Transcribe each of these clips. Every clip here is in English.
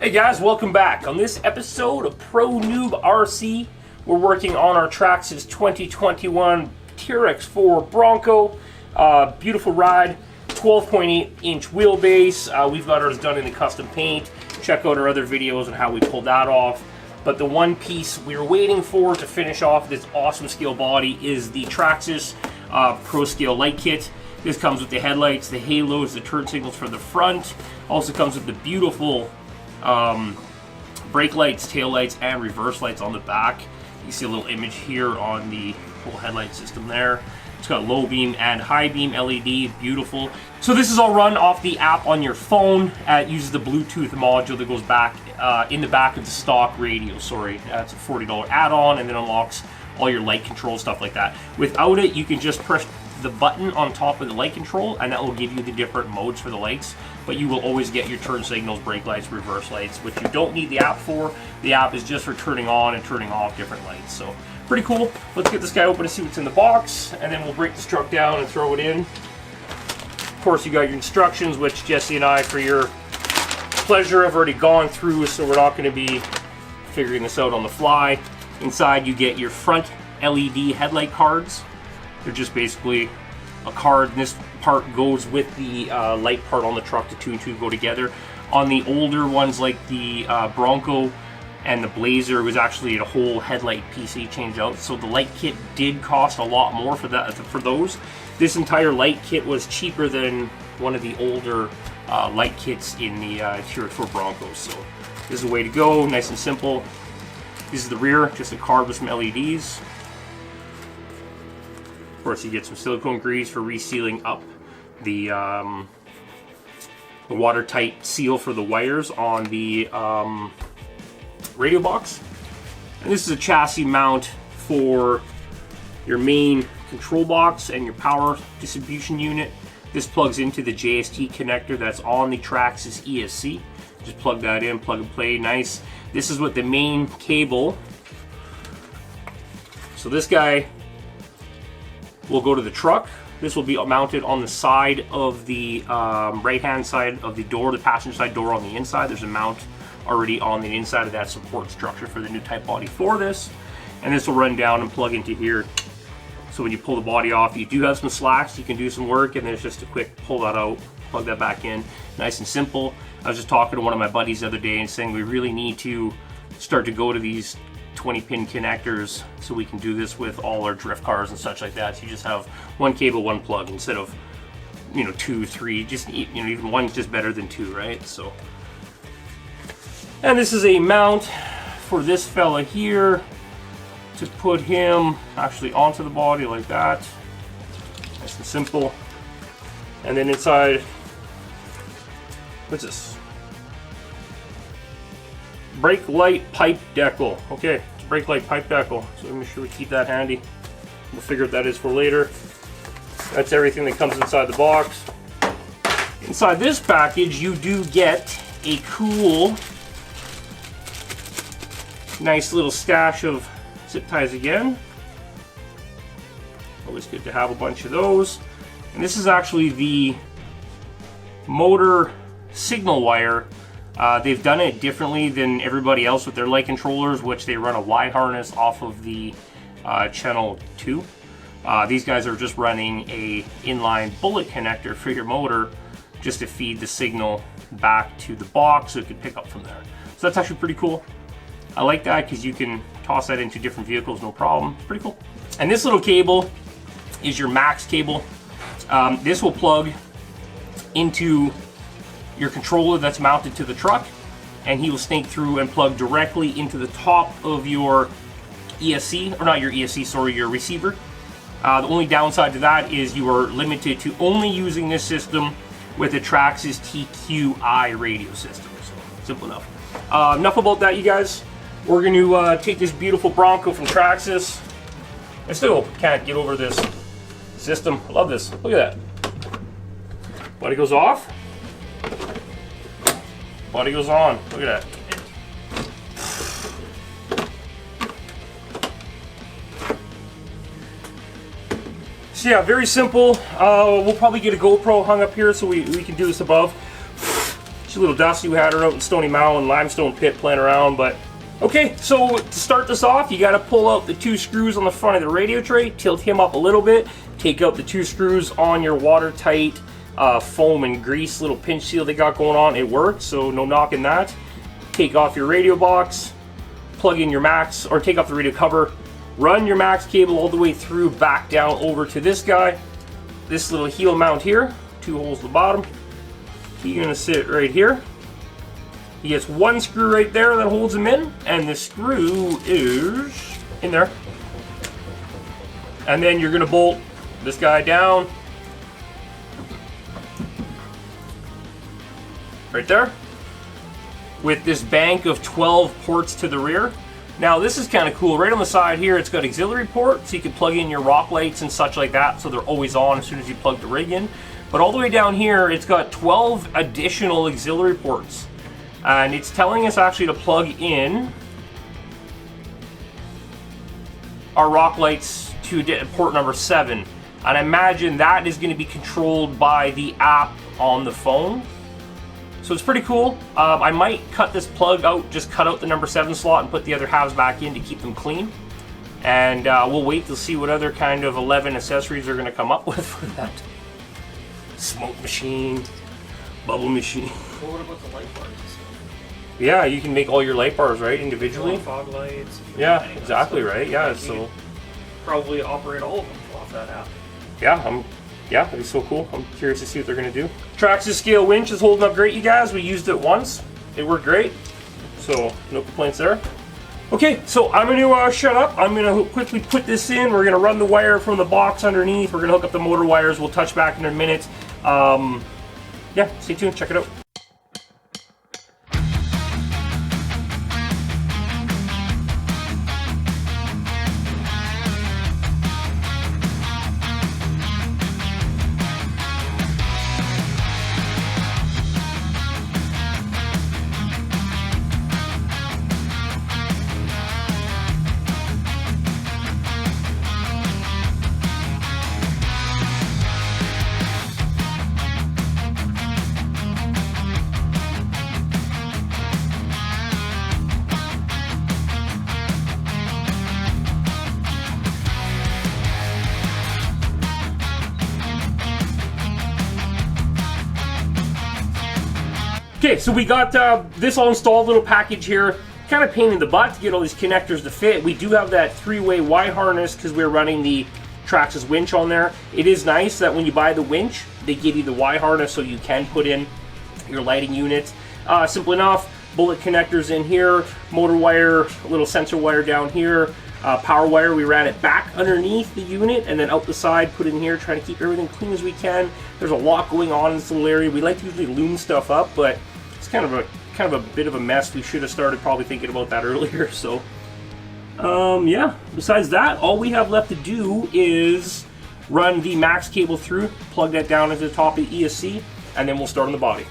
Hey guys, welcome back. On this episode of ProNoobRC, we're working on our TRAXXAS 2021 Ford Bronco. Beautiful ride, 12.8 inch wheelbase. We've got ours done in the custom paint. Check out our other videos on how we pulled that off. But the one piece we're waiting for to finish off this awesome scale body is the TRAXXAS Pro Scale Light Kit. This comes with the headlights, the halos, the turn signals for the front. Also comes with the beautiful brake lights, tail lights, and reverse lights on the back. You see a little image here on the whole headlight system there. It's got low beam and high beam LED, beautiful. So this is all run off the app on your phone. It uses the Bluetooth module that goes back in the back of the stock radio. Sorry, that's a $40 add-on, and then unlocks all your light control, stuff like that. Without it, you can just press the button on top of the light control, and that will give you the different modes for the lights. But you will always get your turn signals, brake lights, reverse lights, which you don't need the app for. The app is just for turning on and turning off different lights. So pretty cool. Let's get this guy open and see what's in the box, and then we'll break this truck down and throw it in. Of course, you got your instructions, which Jesse and I, for your pleasure, have already gone through, so we're not going to be figuring this out on the fly. Inside, you get your front LED headlight cards. They're just basically a card, and this part goes with the light part on the truck. The two and two go together. On the older ones, like the Bronco and the Blazer, it was actually a whole headlight PC change out. So the light kit did cost a lot more for that. For those, this entire light kit was cheaper than one of the older light kits in the Ford Bronco. So this is the way to go. Nice and simple. This is the rear, just a card with some LEDs. Of course, you get some silicone grease for resealing up the watertight seal for the wires on the radio box. And this is a chassis mount for your main control box and your power distribution unit. This plugs into the JST connector that's on the TRAXXAS ESC. Just plug that in, plug and play, nice. This is what the main cable. So this guy will go to the truck. This will be mounted on the side of the right-hand side of the door, the passenger side door on the inside. There's a mount already on the inside of that support structure for the new type body for this. And this will run down and plug into here. So when you pull the body off, you do have some slacks, you can do some work, and then it's just a quick pull that out, plug that back in. Nice and simple. I was just talking to one of my buddies the other day and saying we really need to start to go to these 20-pin connectors so we can do this with all our drift cars and such like that. So you just have one cable, one plug, instead of, you know, 2, 3. Just, you know, even one's just better than 2, right? So, and this is a mount for this fella here to put him actually onto the body like that. Nice and simple. And then inside, what's this? Brake light pipe decal. Okay, it's brake light pipe decal. So make sure we keep that handy. We'll figure what that is for later. That's everything that comes inside the box. Inside this package, you do get a cool, nice little stash of zip ties again. Always good to have a bunch of those. And this is actually the motor signal wire. They've done it differently than everybody else with their light controllers, which they run a Y harness off of the channel 2. These guys are just running a inline bullet connector for your motor just to feed the signal back to the box so it can pick up from there. So that's actually pretty cool. I like that because you can toss that into different vehicles, no problem. It's pretty cool. And this little cable is your max cable. This will plug into your controller that's mounted to the truck, and he will snake through and plug directly into the top of your ESC, or not your ESC, sorry, your receiver. The only downside to that is you are limited to only using this system with a TRAXXAS TQI radio system. So simple enough. Enough about that, you guys. We're going to take this beautiful Bronco from TRAXXAS. I still can't get over this system. I love this. Look at that. Body goes off. Body goes on. Look at that. So yeah, very simple. We'll probably get a GoPro hung up here so we can do this above. She's a little dusty. We had her out in Stony Mountain limestone pit playing around, but okay. So to start this off, you got to pull out the 2 screws on the front of the radio tray, tilt him up a little bit, take out the 2 screws on your watertight foam and grease little pinch seal they got going on. It works, so no knocking that. Take off your radio box, plug in your max, or take off the radio cover, run your max cable all the way through back down over to this guy. This little heel mount here, 2 holes at the bottom. He's gonna sit right here. He gets 1 screw right there that holds him in, and the screw is in there. And then you're gonna bolt this guy down right there with this bank of 12 ports to the rear. Now this is kind of cool. Right on the side here, it's got auxiliary port, so you can plug in your rock lights and such like that, so they're always on as soon as you plug the rig in. But all the way down here, it's got 12 additional auxiliary ports. And it's telling us actually to plug in our rock lights to port number 7. And I imagine that is going to be controlled by the app on the phone. So it's pretty cool. I might cut this plug out, just cut out the number 7 slot and put the other halves back in to keep them clean. And we'll wait to see what other kind of 11 accessories are going to come up with for that. Smoke machine, bubble machine. Well, what about the light bars? Yeah, you can make all your light bars, right, individually. Fog lights. Yeah, exactly right. Yeah, so probably operate all of them off that app. Yeah, yeah, that'd be so cool. I'm curious to see what they're gonna do. TRAXXAS scale winch is holding up great, you guys. We used it once. It worked great. So no complaints there. Okay, so I'm gonna shut up. I'm gonna quickly put this in. We're gonna run the wire from the box underneath. We're gonna hook up the motor wires. We'll touch back in a minute. Yeah, stay tuned. Check it out. Okay, so we got this all installed, little package here. Kind of pain in the butt to get all these connectors to fit. We do have that 3-way Y harness because we're running the TRAXXAS winch on there. It is nice that when you buy the winch, they give you the Y harness so you can put in your lighting units. Simple enough, bullet connectors in here, motor wire, a little sensor wire down here, power wire. We ran it back underneath the unit and then out the side, put in here, trying to keep everything clean as we can. There's a lot going on in this little area. We like to usually loom stuff up, but it's kind of a bit of a mess. We should have started probably thinking about that earlier. So yeah, besides that, all we have left to do is run the max cable through, plug that down into the top of the ESC, and then we'll start on the body.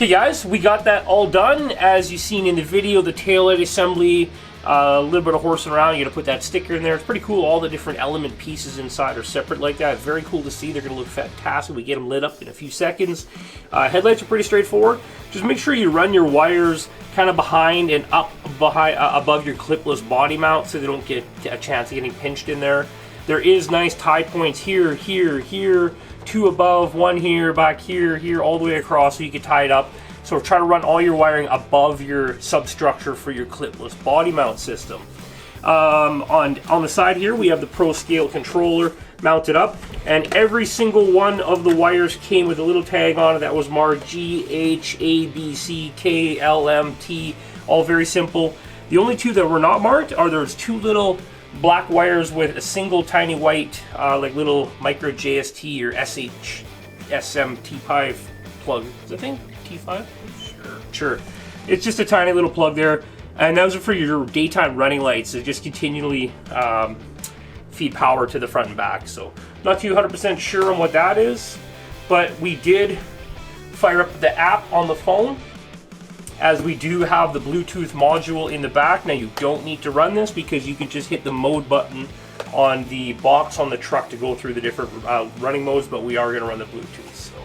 Okay guys, we got that all done. As you've seen in the video, the taillight assembly, a little bit of horsing around. You gotta put that sticker in there. It's pretty cool. All the different element pieces inside are separate like that. Very cool to see. They're gonna look fantastic. We get them lit up in a few seconds. Headlights are pretty straightforward. Just make sure you run your wires kind of behind and up behind, above your clipless body mount, so they don't get a chance of getting pinched in there. There is nice tie points here, here, here, 2 above, 1 here, back here, here, all the way across, so you can tie it up. So try to run all your wiring above your substructure for your clipless body mount system. On the side here, we have the Pro Scale controller mounted up, and every single one of the wires came with a little tag on it that was marked G, H, A, B, C, K, L, M, T, all very simple. The only 2 that were not marked are there's 2 little black wires with a single tiny white, like little micro JST or SH, SM T5 plug. Is that thing T5? Sure. It's just a tiny little plug there, and those are for your daytime running lights. They just continually feed power to the front and back. So not too 100% sure on what that is, but we did fire up the app on the phone, as we do have the Bluetooth module in the back. Now you don't need to run this because you can just hit the mode button on the box on the truck to go through the different running modes, but we are going to run the Bluetooth. So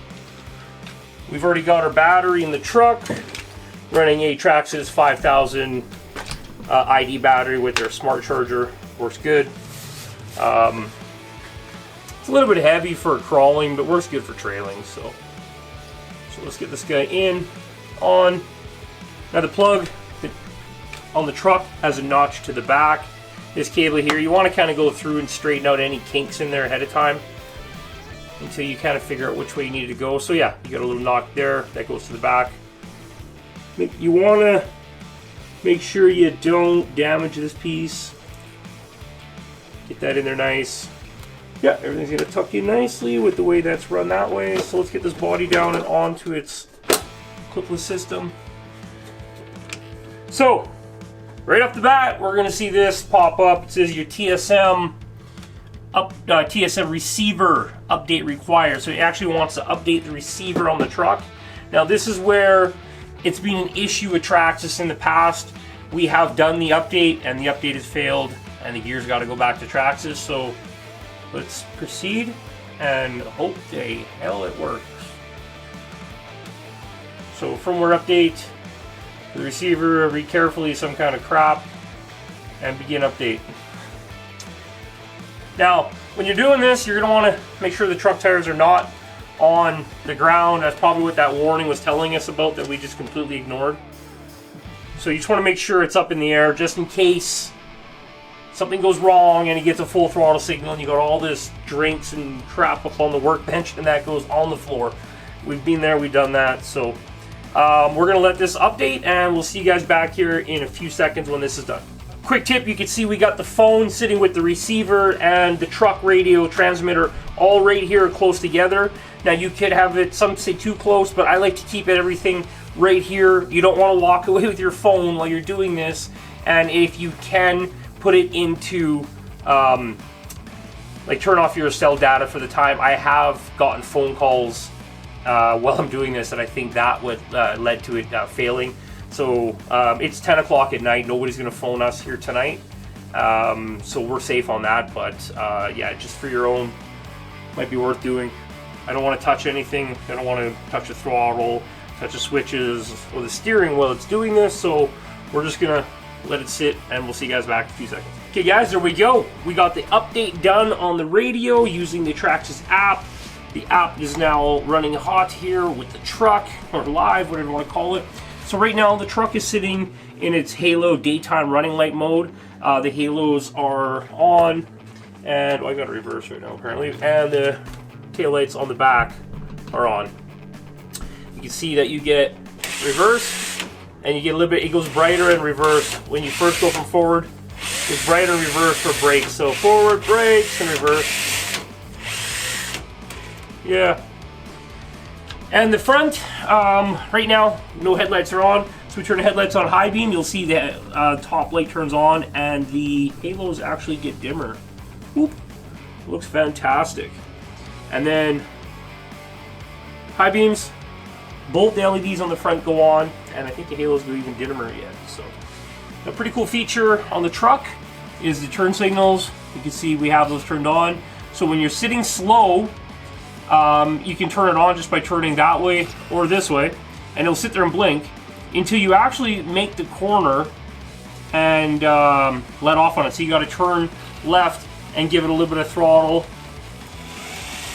we've already got our battery in the truck, running a TRAXXAS 5000 ID battery with their smart charger. Works good. It's a little bit heavy for crawling, but works good for trailing. So let's get this guy in, on. Now the plug on the truck has a notch to the back. This cable here, you want to kind of go through and straighten out any kinks in there ahead of time until you kind of figure out which way you need to go. So yeah, you got a little knock there that goes to the back. You want to make sure you don't damage this piece. Get that in there nice. Yeah, everything's going to tuck in nicely with the way that's run that way. So let's get this body down and onto its clipless system. So, right off the bat, we're going to see this pop up. It says your TSM receiver update required. So it actually wants to update the receiver on the truck. Now this is where it's been an issue with TRAXXAS in the past. We have done the update and the update has failed and the gear's got to go back to TRAXXAS. So let's proceed and hope the hell it works. So firmware update. The receiver, read carefully some kind of crap, and begin update. Now, when you're doing this, you're going to want to make sure the truck tires are not on the ground. That's probably what that warning was telling us about that we just completely ignored. So you just want to make sure it's up in the air just in case something goes wrong and he gets a full throttle signal and you got all this drinks and crap up on the workbench and that goes on the floor. We've been there, we've done that, so we're going to let this update and we'll see you guys back here in a few seconds when this is done. Quick tip, you can see we got the phone sitting with the receiver and the truck radio transmitter all right here close together. Now you could have it, some say too close, but I like to keep everything right here. You don't want to walk away with your phone while you're doing this, and if you can, put it into like turn off your cell data for the time. I have gotten phone calls while I'm doing this, and I think that would led to it failing. So it's 10 o'clock at night. Nobody's going to phone us here tonight, so we're safe on that. But yeah, just for your own, might be worth doing. I don't want to touch anything. I don't want to touch the throttle, touch the switches, or the steering while it's doing this. So we're just going to let it sit, and we'll see you guys back in a few seconds. Okay guys, there we go. We got the update done on the radio using the TRAXXAS app. The app is now running hot here with the truck, or live, whatever you want to call it. So right now the truck is sitting in its halo daytime running light mode. The halos are on, and I got to reverse right now apparently, and the tail lights on the back are on. You can see that you get reverse, and you get a little bit, it goes brighter in reverse. When you first go from forward, it's brighter reverse for brakes. So forward, brakes, and reverse. Yeah. And the front, right now, no headlights are on. So we turn the headlights on high beam, you'll see the top light turns on and the halos actually get dimmer. Whoop. Looks fantastic. And then high beams, Both the LEDs on the front go on, and I think the halos don't even dimmer yet. So a pretty cool feature on the truck is the turn signals. You can see we have those turned on. So when you're sitting slow, you can turn it on just by turning that way or this way, and it'll sit there and blink until you actually make the corner and let off on it. So you got to turn left and give it a little bit of throttle,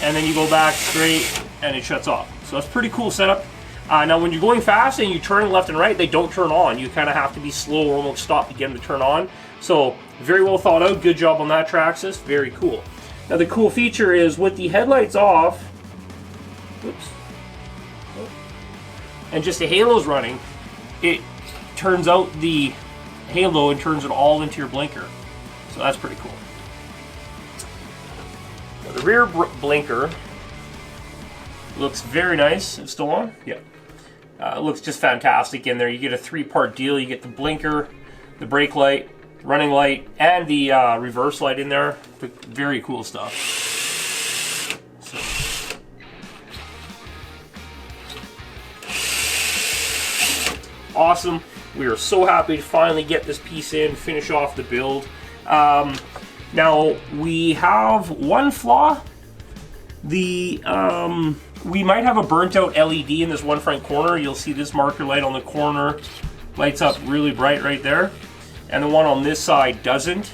and then you go back straight and it shuts off. So that's pretty cool setup. Now when you're going fast and you turn left and right, they don't turn on. You kind of have to be slow or almost stop to get them to turn on. So very well thought out. Good job on that, TRAXXAS. Very cool. Now the cool feature is with the headlights off, oops, and just the halos running, it turns out the halo and turns it all into your blinker. So that's pretty cool. Now the rear blinker looks very nice. It's still on? Yeah. It looks just fantastic in there. You get a 3-part deal. You get the blinker, the brake light, running light, and the reverse light in there. Very cool stuff. So. Awesome. We are so happy to finally get this piece in, finish off the build. Now we have one flaw. We might have a burnt out LED in this one front corner. You'll see this marker light on the corner lights up really bright right there, and the one on this side doesn't.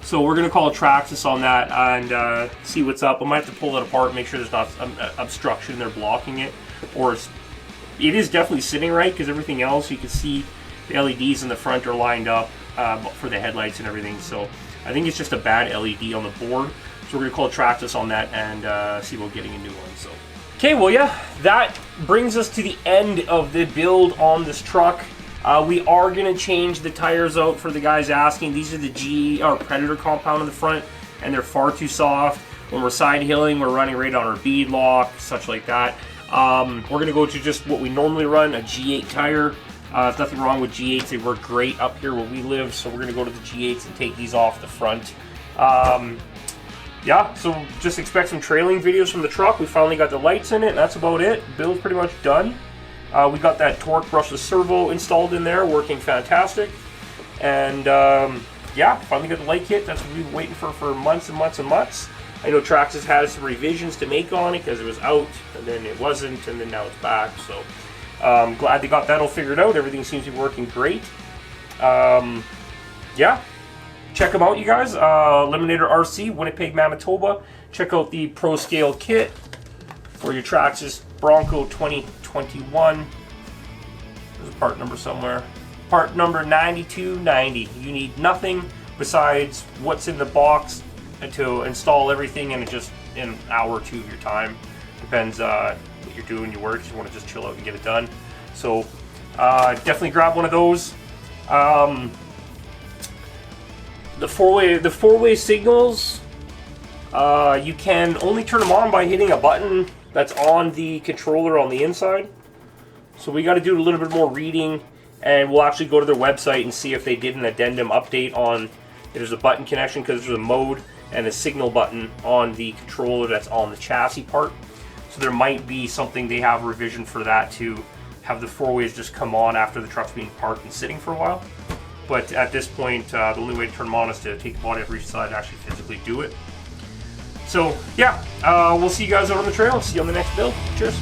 So we're going to call TRAXXAS on that and see what's up. I might have to pull it apart, make sure there's not obstruction there blocking it, or it is definitely sitting right, because everything else you can see the LEDs in the front are lined up for the headlights and everything. So I think it's just a bad LED on the board. So we're going to call TRAXXAS on that and see about getting a new one. So, okay, well, yeah, that brings us to the end of the build on this truck. We are going to change the tires out for the guys asking. These are the GE or Predator compound in the front, and they're far too soft. When we're side hilling, we're running right on our bead lock, such like that. We're going to go to just what we normally run, a G8 tire. There's nothing wrong with G8s. They work great up here where we live, so we're going to go to the G8s and take these off the front. Yeah, so just expect some trailing videos from the truck. We finally got the lights in it, and that's about it. Build's pretty much done. We got that torque brushless servo installed in there, working fantastic. And yeah, finally got the light kit. That's what we've been waiting for months and months and months. I know TRAXXAS had some revisions to make on it because it was out, and then it wasn't, and then now it's back. So I'm glad they got that all figured out. Everything seems to be working great. Yeah. Check them out, you guys. Eliminator RC, Winnipeg, Manitoba. Check out the Pro Scale kit for your TRAXXAS Bronco 2021. There's a part number somewhere. Part number 9290. You need nothing besides what's in the box to install everything, and just in an hour or two of your time. Depends what you're doing, your work. You want to just chill out and get it done. So definitely grab one of those. The four-way signals, you can only turn them on by hitting a button that's on the controller on the inside. So we got to do a little bit more reading, and we'll actually go to their website and see if they did an addendum update on if there's a button connection, because there's a mode and a signal button on the controller that's on the chassis part. So there might be something they have a revision for that, to have the four-ways just come on after the truck's being parked and sitting for a while. But at this point, the only way to turn them on is to take the body off each side and actually physically do it. So yeah, we'll see you guys out on the trail. See you on the next build. Cheers.